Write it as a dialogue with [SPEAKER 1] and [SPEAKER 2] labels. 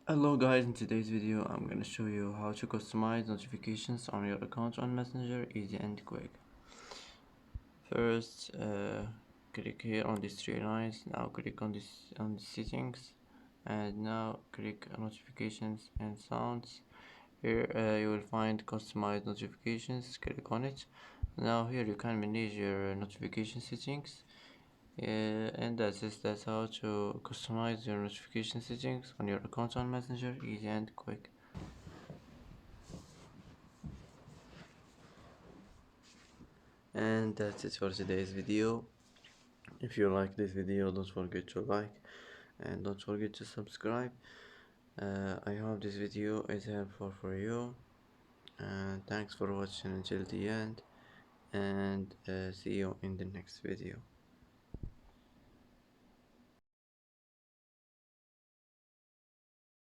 [SPEAKER 1] Hello guys, in today's video I'm gonna show you how to customize notifications on your account on Messenger easy and quick. First, click here on these three lines. Now click on the settings, and now click notifications and sounds. Here you will find customize notifications. Click on it. Now here you can manage your notification settings. And that's how to customize your notification settings on your account on Messenger easy and quick. And that's it for today's video. If you like this video, don't forget to like and don't forget to subscribe. I hope this video is helpful for you, and thanks for watching until the end, and see you in the next video.